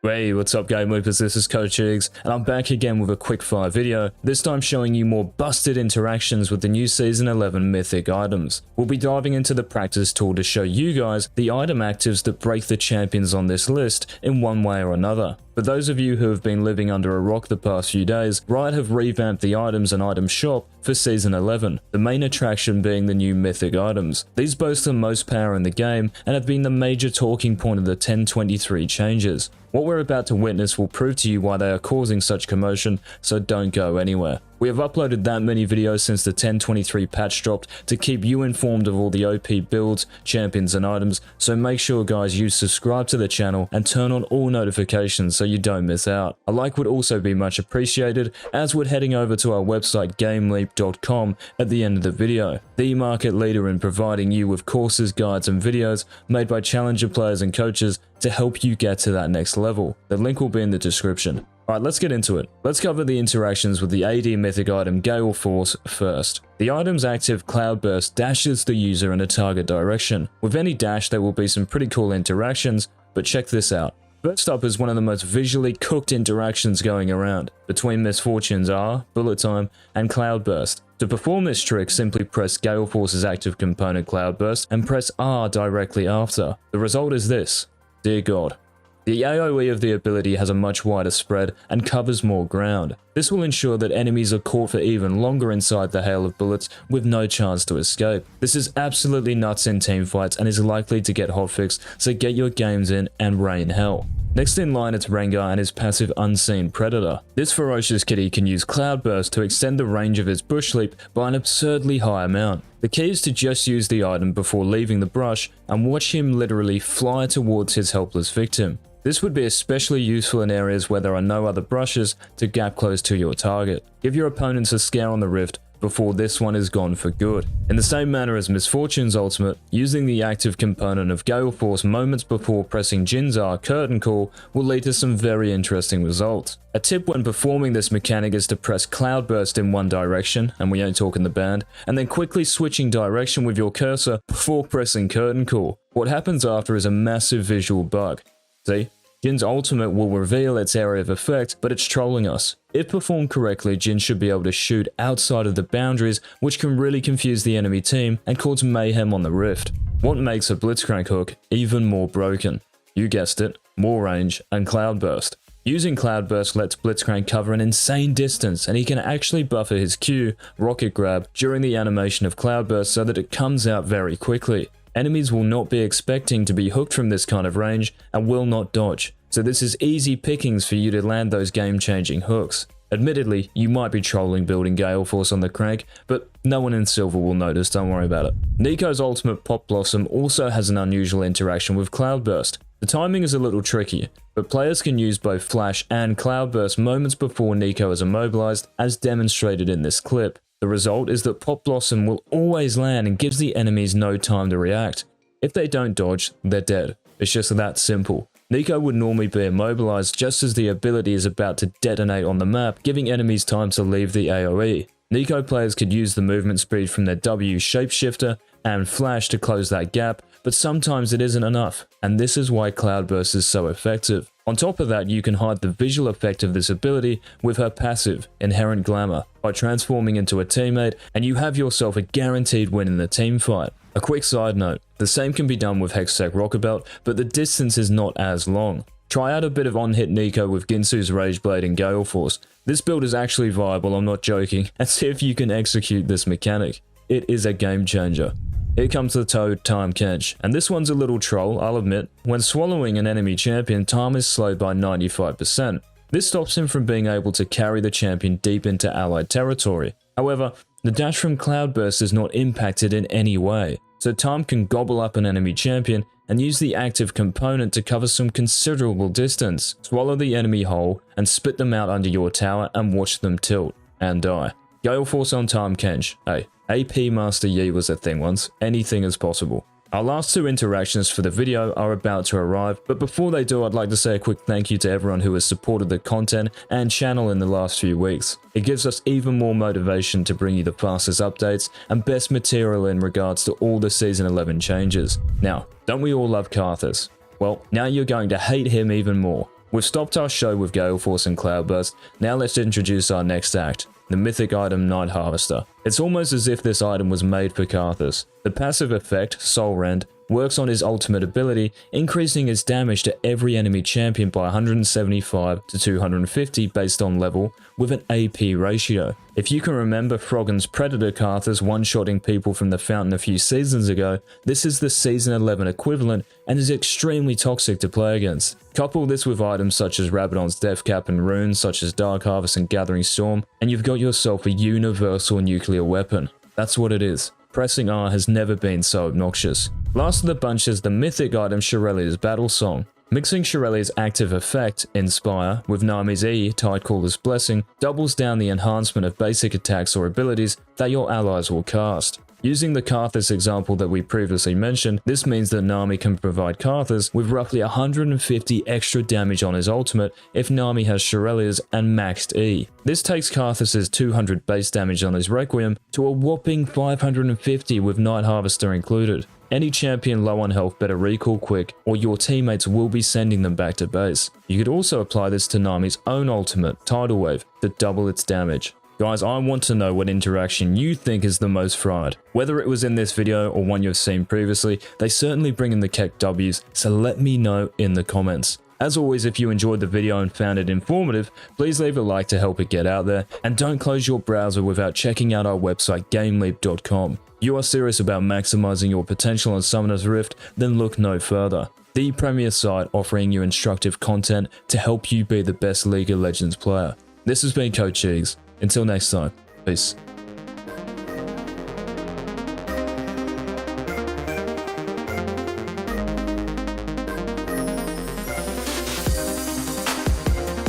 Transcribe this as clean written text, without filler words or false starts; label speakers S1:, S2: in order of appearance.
S1: Hey, what's up GameLeapers, this is Coach Iggs, and I'm back again with a quickfire video, this time showing you more busted interactions with the new Season 11 Mythic Items. We'll be diving into the practice tool to show you guys the item actives that break the champions on this list in one way or another. For those of you who have been living under a rock the past few days, Riot have revamped the items and item shop for Season 11, the main attraction being the new Mythic Items. These boast the most power in the game and have been the major talking point of the 1023 changes. What we're about to witness will prove to you why they are causing such commotion, so don't go anywhere. We have uploaded that many videos since the 1023 patch dropped to keep you informed of all the OP builds, champions and items, so make sure guys you subscribe to the channel and turn on all notifications so you don't miss out. A like would also be much appreciated, as would heading over to our website GameLeap.com at the end of the video. The market leader in providing you with courses, guides and videos made by challenger players and coaches to help you get to that next level. The link will be in the description. Alright, let's get into it. Let's cover the interactions with the AD mythic item Gale Force first. The item's active Cloudburst dashes the user in a target direction. With any dash there will be some pretty cool interactions, but check this out. First up is one of the most visually cooked interactions going around. Between misfortunes are Bullet Time and Cloudburst. To perform this trick, simply press Gale Force's active component Cloudburst and press R directly after. The result is this. Dear God. The AoE of the ability has a much wider spread and covers more ground. This will ensure that enemies are caught for even longer inside the hail of bullets with no chance to escape. This is absolutely nuts in teamfights and is likely to get hotfixed, so get your games in and rain hell. Next in line it's Rengar and his passive Unseen Predator. This ferocious kitty can use Cloudburst to extend the range of his bush leap by an absurdly high amount. The key is to just use the item before leaving the brush and watch him literally fly towards his helpless victim. This would be especially useful in areas where there are no other brushes to gap close to your target. Give your opponents a scare on the rift before this one is gone for good. In the same manner as Misfortune's ultimate, using the active component of Gale Force moments before pressing Jin's R Curtain Call will lead to some very interesting results. A tip when performing this mechanic is to press Cloudburst in one direction, and we ain't talking the band, and then quickly switching direction with your cursor before pressing Curtain Call. What happens after is a massive visual bug. See? Jin's ultimate will reveal its area of effect, but it's trolling us. If performed correctly, Jin should be able to shoot outside of the boundaries, which can really confuse the enemy team and cause mayhem on the rift. What makes a Blitzcrank hook even more broken? You guessed it, more range and Cloudburst. Using Cloudburst lets Blitzcrank cover an insane distance, and he can actually buffer his Q, Rocket Grab, during the animation of Cloudburst so that it comes out very quickly. Enemies will not be expecting to be hooked from this kind of range and will not dodge, so this is easy pickings for you to land those game-changing hooks. Admittedly, you might be trolling building Gale Force on the crank, but no one in Silver will notice, don't worry about it. Nico's ultimate Pop Blossom also has an unusual interaction with Cloudburst. The timing is a little tricky, but players can use both Flash and Cloudburst moments before Nico is immobilized, as demonstrated in this clip. The result is that Pop Blossom will always land and gives the enemies no time to react. If they don't dodge, they're dead. It's just that simple. Nico would normally be immobilized just as the ability is about to detonate on the map, giving enemies time to leave the AoE. Nico players could use the movement speed from their W Shapeshifter and Flash to close that gap, but sometimes it isn't enough, and this is why Cloudburst is so effective. On top of that, you can hide the visual effect of this ability with her passive, Inherent Glamour, by transforming into a teammate, and you have yourself a guaranteed win in the team fight. A quick side note, the same can be done with Hextech Rocket Belt, but the distance is not as long. Try out a bit of on-hit Nico with Ginsu's Rageblade and Gale Force. This build is actually viable, I'm not joking, and see if you can execute this mechanic. It is a game changer. Here comes the Toad Time Kench, and this one's a little troll, I'll admit. When swallowing an enemy champion, time is slowed by 95%. This stops him from being able to carry the champion deep into allied territory. However, the dash from Cloudburst is not impacted in any way, so Time can gobble up an enemy champion and use the active component to cover some considerable distance, swallow the enemy whole, and spit them out under your tower and watch them tilt and die. Gale Force on Time Kench. Hey, AP Master Yi was a thing once, anything is possible. Our last two interactions for the video are about to arrive, but before they do, I'd like to say a quick thank you to everyone who has supported the content and channel in the last few weeks. It gives us even more motivation to bring you the fastest updates and best material in regards to all the Season 11 changes. Now, don't we all love Karthus? Well, now you're going to hate him even more. We've stopped our show with Gale Force and Cloudburst, now let's introduce our next act, the mythic item Night Harvester. It's almost as if this item was made for Karthus. The passive effect, Soul Rend, works on his ultimate ability, increasing his damage to every enemy champion by 175 to 250 based on level, with an AP ratio. If you can remember Froggen's Predator Karthus one-shotting people from the fountain a few seasons ago, this is the Season 11 equivalent and is extremely toxic to play against. Couple this with items such as Rabadon's Death Cap and runes such as Dark Harvest and Gathering Storm, and you've got yourself a universal nuclear weapon. That's what it is. Pressing R has never been so obnoxious. Last of the bunch is the mythic item Shirelia's Battle Song. Mixing Shirelia's active effect, Inspire, with Nami's E, Tidecaller's Blessing, doubles down the enhancement of basic attacks or abilities that your allies will cast. Using the Karthus example that we previously mentioned, this means that Nami can provide Karthus with roughly 150 extra damage on his ultimate if Nami has Shirelia's and maxed E. This takes Karthus's 200 base damage on his Requiem to a whopping 550 with Night Harvester included. Any champion low on health better recall quick, or your teammates will be sending them back to base. You could also apply this to Nami's own ultimate, Tidal Wave, to double its damage. Guys, I want to know what interaction you think is the most fried. Whether it was in this video or one you've seen previously, they certainly bring in the Keck W's, so let me know in the comments. As always, if you enjoyed the video and found it informative, please leave a like to help it get out there, and don't close your browser without checking out our website GameLeap.com. You are serious about maximizing your potential on Summoner's Rift, then look no further. The premier site offering you instructive content to help you be the best League of Legends player. This has been Coach Cheeks. Until next time, peace.